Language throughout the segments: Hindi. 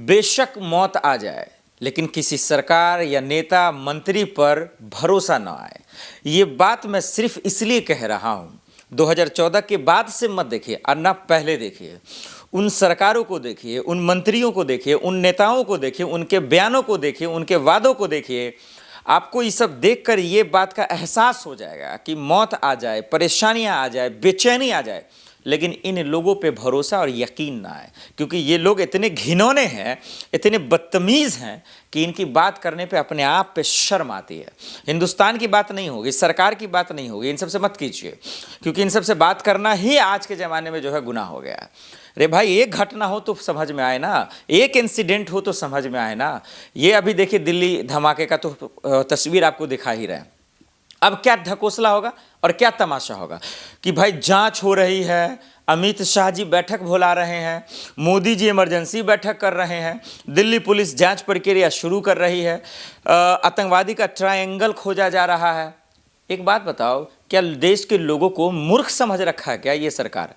बेशक मौत आ जाए लेकिन किसी सरकार या नेता मंत्री पर भरोसा न आए। ये बात मैं सिर्फ इसलिए कह रहा हूँ, 2014 के बाद से मत देखिए और ना पहले देखिए। उन सरकारों को देखिए, उन मंत्रियों को देखिए, उन नेताओं को देखिए, उनके बयानों को देखिए, उनके वादों को देखिए। आपको ये सब देखकर ये बात का एहसास हो जाएगा कि मौत आ जाए, परेशानियां आ जाए, बेचैनी आ जाए, लेकिन इन लोगों पे भरोसा और यकीन ना आए, क्योंकि ये लोग इतने घिनौने हैं, इतने बदतमीज़ हैं कि इनकी बात करने पे अपने आप पे शर्म आती है। हिंदुस्तान की बात नहीं होगी, सरकार की बात नहीं होगी, इन सबसे मत कीजिए, क्योंकि इन सबसे बात करना ही आज के ज़माने में जो है गुनाह हो गया है। अरे भाई, एक घटना हो तो समझ में आए ना, एक इंसिडेंट हो तो समझ में आए ना। ये अभी देखिए दिल्ली धमाके का तो तस्वीर आपको दिखा ही रहे हैं। अब क्या ढकोसला होगा और क्या तमाशा होगा कि भाई जांच हो रही है, अमित शाह जी बैठक बुला रहे हैं, मोदी जी इमरजेंसी बैठक कर रहे हैं, दिल्ली पुलिस जांच प्रक्रिया शुरू कर रही है, आतंकवादी का ट्रायंगल खोजा जा रहा है। एक बात बताओ, क्या देश के लोगों को मूर्ख समझ रखा है क्या ये सरकार?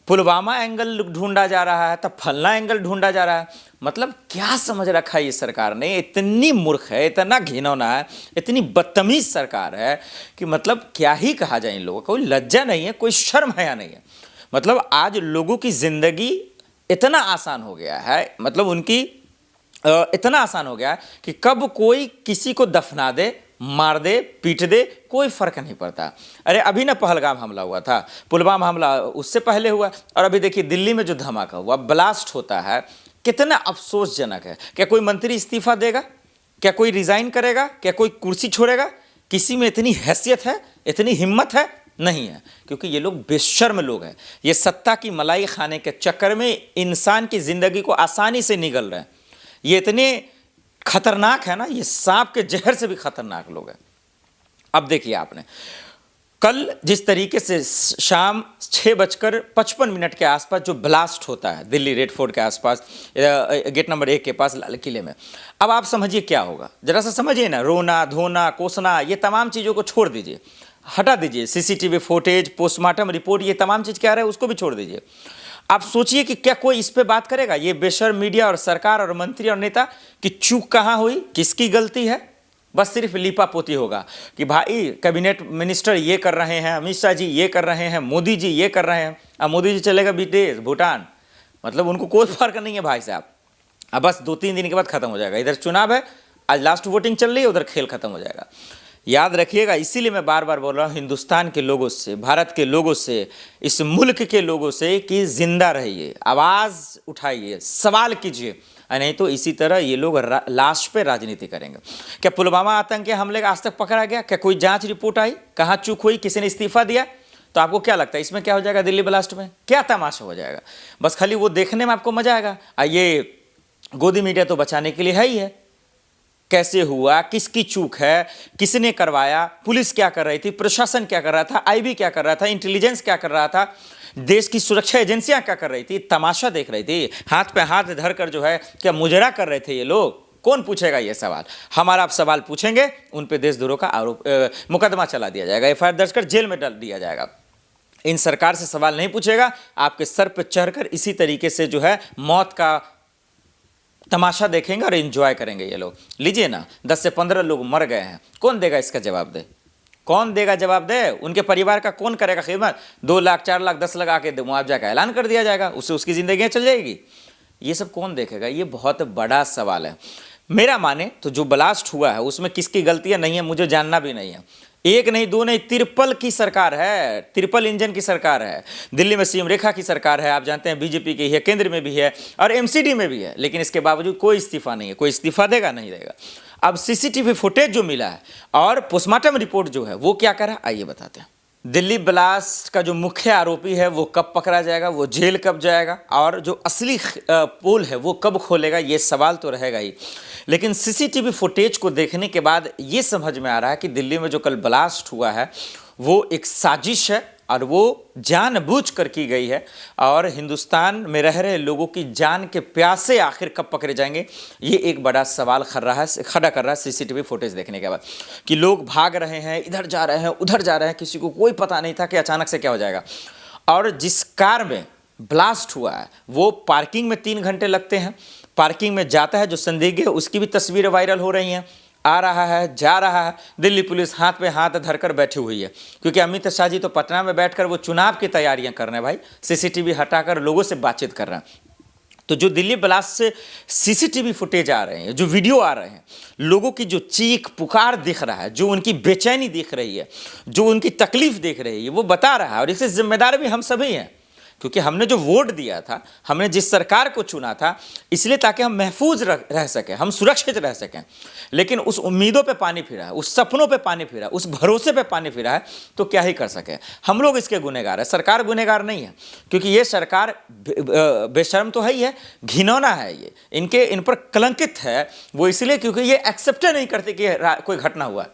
पुलवामा एंगल ढूंढा जा रहा है, तब फलना एंगल ढूंढा जा रहा है। मतलब क्या समझ रखा है ये सरकार ने? इतनी मूर्ख है, इतना घिनौना है, इतनी बदतमीज सरकार है कि मतलब क्या ही कहा जाए इन लोगों को। कोई लज्जा नहीं है, कोई शर्म हया नहीं है। मतलब आज लोगों की जिंदगी इतना आसान हो गया है, मतलब उनकी इतना आसान हो गया है कि कब कोई किसी को दफना दे, मार दे, पीट दे, कोई फर्क नहीं पड़ता। अरे अभी ना पहलगाम हमला हुआ था, पुलवामा हमला उससे पहले हुआ, और अभी देखिए दिल्ली में जो धमाका हुआ, ब्लास्ट होता है, कितना अफसोसजनक है। क्या कोई मंत्री इस्तीफा देगा? क्या कोई रिजाइन करेगा? क्या कोई कुर्सी छोड़ेगा? किसी में इतनी हैसियत है, इतनी हिम्मत है? नहीं है, क्योंकि ये लोग बेशर्म लोग हैं। ये सत्ता की मलाई खाने के चक्कर में इंसान की जिंदगी को आसानी से निगल रहे हैं। ये इतने खतरनाक है ना, ये सांप के जहर से भी खतरनाक लोग हैं। अब देखिए आपने कल जिस तरीके से शाम 6:55 के आसपास जो ब्लास्ट होता है दिल्ली रेड फोर्ट के आसपास, गेट नंबर 1 के पास लाल किले में, अब आप समझिए क्या होगा। जरा सा समझिए ना, रोना धोना कोसना ये तमाम चीज़ों को छोड़ दीजिए, हटा दीजिए। सीसीटीवी फुटेज, पोस्टमार्टम रिपोर्ट, ये तमाम चीज़ क्या रहा है उसको भी छोड़ दीजिए। आप सोचिए कि क्या कोई इस पे बात करेगा? ये बेशर्म मीडिया और सरकार और मंत्री और नेता कि चूक कहाँ हुई, किसकी गलती है, बस सिर्फ लीपापोती होगा कि भाई कैबिनेट मिनिस्टर ये कर रहे हैं, अमित शाह जी ये कर रहे हैं, मोदी जी ये कर रहे हैं। अब मोदी जी चलेगा विदेश, भूटान, मतलब उनको कोई फर्क नहीं है भाई साहब। अब बस 2-3 दिन के बाद खत्म हो जाएगा। इधर चुनाव है, आज लास्ट वोटिंग चल रही है, उधर खेल खत्म हो जाएगा। याद रखिएगा, इसीलिए मैं बार बार बोल रहा हूँ हिंदुस्तान के लोगों से, भारत के लोगों से, इस मुल्क के लोगों से कि जिंदा रहिए, आवाज़ उठाइए, सवाल कीजिए, नहीं तो इसी तरह ये लोग लाश पे राजनीति करेंगे। क्या पुलवामा आतंकी हमले का आज तक पकड़ा गया? क्या कोई जांच रिपोर्ट आई? कहाँ चूक हुई? किसी ने इस्तीफा दिया? तो आपको क्या लगता है इसमें क्या हो जाएगा? दिल्ली ब्लास्ट में क्या तमाशा हो जाएगा? बस खाली वो देखने में आपको मजा आएगा। ये गोदी मीडिया तो बचाने के लिए है ही है। कैसे हुआ, किसकी चूक है, किसने करवाया, पुलिस क्या कर रही थी, प्रशासन क्या कर रहा था, आईबी क्या कर रहा था, इंटेलिजेंस क्या कर रहा था, देश की सुरक्षा एजेंसियां क्या कर रही थी, तमाशा देख रही थी, हाथ पे हाथ धरकर जो है क्या मुजरा कर रहे थे ये लोग? कौन पूछेगा ये सवाल? हमारा आप सवाल पूछेंगे, उन पे देशद्रोह का आरोप मुकदमा चला दिया जाएगा, एफआईआर दर्ज कर जेल में डाल दिया जाएगा। इन सरकार से सवाल नहीं पूछेगा, आपके सर पर चढ़कर इसी तरीके से जो है मौत का तमाशा देखेंगे और एंजॉय करेंगे ये लोग। लीजिए ना, 10 से 15 लोग मर गए हैं, कौन देगा इसका जवाब? दे, कौन देगा जवाब? दे, उनके परिवार का कौन करेगा खिदमत? 2 लाख 4 लाख 10 लाख आके मुआवजा का ऐलान कर दिया जाएगा, उससे उसकी जिंदगी चल जाएगी। ये सब कौन देखेगा? ये बहुत बड़ा सवाल है। मेरा माने तो जो ब्लास्ट हुआ है उसमें किसकी गलतियां नहीं है मुझे जानना भी नहीं है। एक नहीं, दो नहीं, ट्रिपल की सरकार है, ट्रिपल इंजन की सरकार है। दिल्ली में सीएम रेखा की सरकार है, आप जानते हैं बीजेपी की है, केंद्र में भी है और एमसीडी में भी है, लेकिन इसके बावजूद कोई इस्तीफा नहीं है। कोई इस्तीफा देगा? नहीं देगा। अब सीसीटीवी फुटेज जो मिला है और पोस्टमार्टम रिपोर्ट जो है वो क्या करा, आइए बताते हैं। दिल्ली ब्लास्ट का जो मुख्य आरोपी है वो कब पकड़ा जाएगा, वो जेल कब जाएगा, और जो असली पोल है वो कब खोलेगा, ये सवाल तो रहेगा ही। लेकिन सीसीटीवी फुटेज को देखने के बाद ये समझ में आ रहा है कि दिल्ली में जो कल ब्लास्ट हुआ है वो एक साजिश है और वो जानबूझकर की गई है, और हिंदुस्तान में रह रहे लोगों की जान के प्यासे आखिर कब पकड़े जाएंगे, ये एक बड़ा सवाल खड़ा कर रहा है सीसीटीवी फुटेज देखने के बाद। कि लोग भाग रहे हैं, इधर जा रहे हैं, उधर जा रहे हैं, किसी को कोई पता नहीं था कि अचानक से क्या हो जाएगा। और जिस कार में ब्लास्ट हुआ है वो पार्किंग में 3 घंटे लगते हैं, पार्किंग में जाता है जो संदिग्ध है उसकी भी तस्वीरें वायरल हो रही हैं। आ रहा है, जा रहा है, दिल्ली पुलिस हाथ पे हाथ धरकर बैठी हुई है, क्योंकि अमित शाह जी तो पटना में बैठकर वो चुनाव की तैयारियां कर रहे हैं भाई, सीसीटीवी हटाकर लोगों से बातचीत कर रहे हैं। तो जो दिल्ली ब्लास्ट से सीसीटीवी फुटेज आ रहे हैं, जो वीडियो आ रहे हैं, लोगों की जो चीख पुकार दिख रहा है, जो उनकी बेचैनी दिख रही है, जो उनकी तकलीफ दिख रही है, वो बता रहा है। और इससे जिम्मेदार भी हम सभी हैं, क्योंकि हमने जो वोट दिया था, हमने जिस सरकार को चुना था, इसलिए ताकि हम महफूज रह सकें, हम सुरक्षित रह सकें। लेकिन उस उम्मीदों पे पानी फिरा है, उस सपनों पे पानी फिरा है, उस भरोसे पे पानी फिरा है, तो क्या ही कर सके। हम लोग इसके गुनहगार है, सरकार गुनहगार नहीं है, क्योंकि ये सरकार बेशर्म तो है ही है, घिनौना है, ये इन पर कलंकित है। वो इसलिए क्योंकि ये एक्सेप्ट नहीं करते कि कोई घटना हुआ।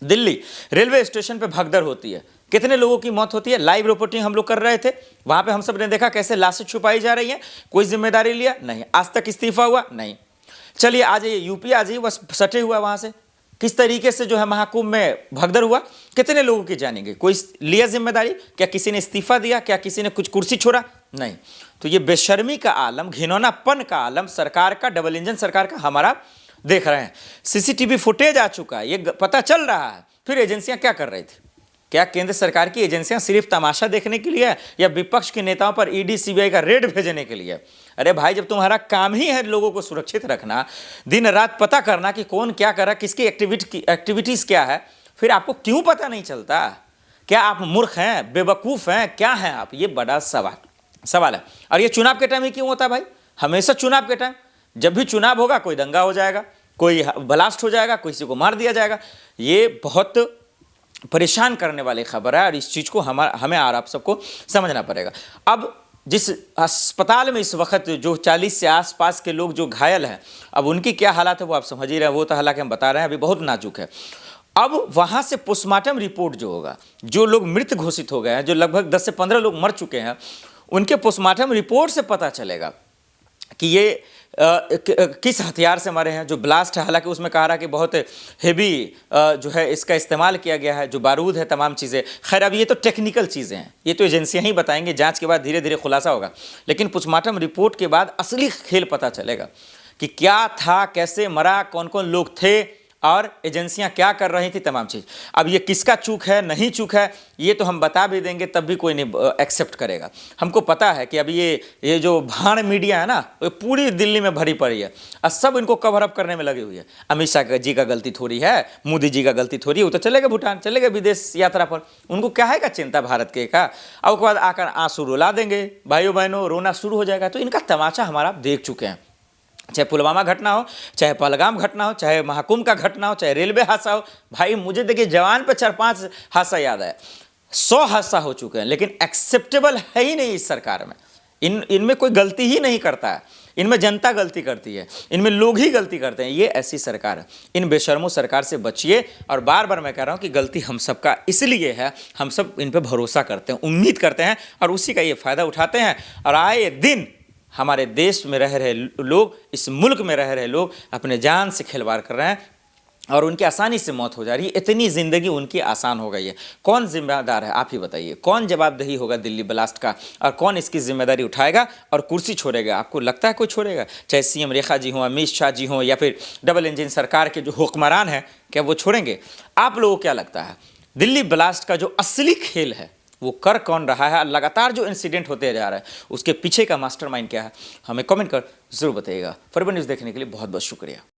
दिल्ली रेलवे स्टेशन पे भगदड़ होती है, कितने लोगों की मौत होती है, लाइव रिपोर्टिंग हम लोग कर रहे थे, वहां पे हम सब ने देखा कैसे लाशें छुपाई जा रही हैं। कोई जिम्मेदारी लिया नहीं, आज तक इस्तीफा हुआ नहीं। चलिए आ जाइए यूपी, आ जाइए, बस सटे हुआ वहां से किस तरीके से जो है महाकुंभ में भगदड़ हुआ, कितने लोगों की जानी गई, कोई लिया जिम्मेदारी? क्या किसी ने इस्तीफा दिया? क्या किसी ने कुछ कुर्सी छोड़ा? नहीं। तो ये बेशर्मी का आलम, घिनौनापन का आलम सरकार का, डबल इंजन सरकार का हमारा देख रहे हैं। सीसीटीवी फुटेज आ चुका है, ये पता चल रहा है। फिर एजेंसियां क्या कर रही थी? क्या केंद्र सरकार की एजेंसियां सिर्फ तमाशा देखने के लिए या विपक्ष के नेताओं पर ईडी सीबीआई का रेड भेजने के लिए? अरे भाई, जब तुम्हारा काम ही है लोगों को सुरक्षित रखना, दिन रात पता करना कि कौन क्या कर रहा है, किसकी एक्टिविटीज क्या है, फिर आपको क्यों पता नहीं चलता? क्या आप मूर्ख हैं, बेवकूफ़ हैं, क्या हैं आप? ये बड़ा सवाल है। और ये चुनाव के टाइम ही क्यों होता है भाई? हमेशा चुनाव के टाइम, जब भी चुनाव होगा कोई दंगा हो जाएगा, कोई ब्लास्ट हो जाएगा, किसी को मार दिया जाएगा। ये बहुत परेशान करने वाली खबर है और इस चीज़ को हमें और आप सबको समझना पड़ेगा। अब जिस अस्पताल में इस वक्त जो 40 से आसपास के लोग जो घायल हैं, अब उनकी क्या हालत है वो आप समझ ही रहे हैं। वो तो हालांकि हम बता रहे हैं अभी बहुत नाजुक है। अब वहाँ से पोस्टमार्टम रिपोर्ट जो होगा, जो लोग मृत घोषित हो गए हैं, जो लगभग 10 से 15 लोग मर चुके हैं, उनके पोस्टमार्टम रिपोर्ट से पता चलेगा कि ये किस हथियार से मरे हैं। जो ब्लास्ट है, हालांकि उसमें कहा रहा कि बहुत हेवी जो है इसका इस्तेमाल किया गया है, जो बारूद है, तमाम चीज़ें। खैर, अब ये तो टेक्निकल चीज़ें हैं, ये तो एजेंसियां ही बताएंगी, जांच के बाद धीरे धीरे खुलासा होगा। लेकिन पोस्टमार्टम रिपोर्ट के बाद असली खेल पता चलेगा कि क्या था, कैसे मरा, कौन कौन लोग थे और एजेंसियां क्या कर रही थी, तमाम चीज़। अब ये किसका चूक है, नहीं चूक है, ये तो हम बता भी देंगे, तब भी कोई नहीं एक्सेप्ट करेगा। हमको पता है कि अब ये जो भाड़ मीडिया है ना, वो पूरी दिल्ली में भरी पड़ी है और सब इनको कवर अप करने में लगी हुई है। अमित शाह जी का गलती थोड़ी है, मोदी जी का गलती थोड़ी है, वो तो चले गए भूटान, चले गए विदेश यात्रा पर, उनको क्या है का चिंता भारत के का। और उसके बाद आकर आंसू रुला देंगे, भाइयों बहनों, रोना शुरू हो जाएगा। तो इनका तमाशा हमारा देख चुके हैं। चाहे पुलवामा घटना हो, चाहे पहलगाम घटना हो, चाहे महाकुंभ का घटना हो, चाहे रेलवे हादसा हो। भाई मुझे देखिए जवान पे 4-5 हादसा याद है, 100 हादसा हो चुके हैं, लेकिन एक्सेप्टेबल है ही नहीं इस सरकार में। इनमें कोई गलती ही नहीं करता है, इनमें जनता गलती करती है, इनमें लोग ही गलती करते हैं। ये ऐसी सरकार है। इन बेशर्मों सरकार से बचिए। और बार बार मैं कह रहा हूँ कि गलती हम सबका इसलिए है, हम सब इन पर भरोसा करते हैं, उम्मीद करते हैं और उसी का ये फ़ायदा उठाते हैं। और आए दिन हमारे देश में रह रहे लोग, इस मुल्क में रह रहे लोग अपने जान से खिलवाड़ कर रहे हैं और उनकी आसानी से मौत हो जा रही है। इतनी ज़िंदगी उनकी आसान हो गई है। कौन जिम्मेदार है, आप ही बताइए? कौन जवाबदेही होगा दिल्ली ब्लास्ट का और कौन इसकी जिम्मेदारी उठाएगा और कुर्सी छोड़ेगा? आपको लगता है कोई छोड़ेगा? चाहे सीएम रेखा जी हों, अमित शाह जी हों या फिर डबल इंजन सरकार के जो हुक्मरान हैं, क्या वो छोड़ेंगे? आप लोगों को क्या लगता है दिल्ली ब्लास्ट का जो असली खेल है वो कर कौन रहा है? लगातार जो इंसिडेंट होते जा रहा है उसके पीछे का मास्टरमाइंड क्या है? हमें कमेंट कर जरूर बताइएगा। फॉरवर्ड न्यूज़ देखने के लिए बहुत बहुत शुक्रिया।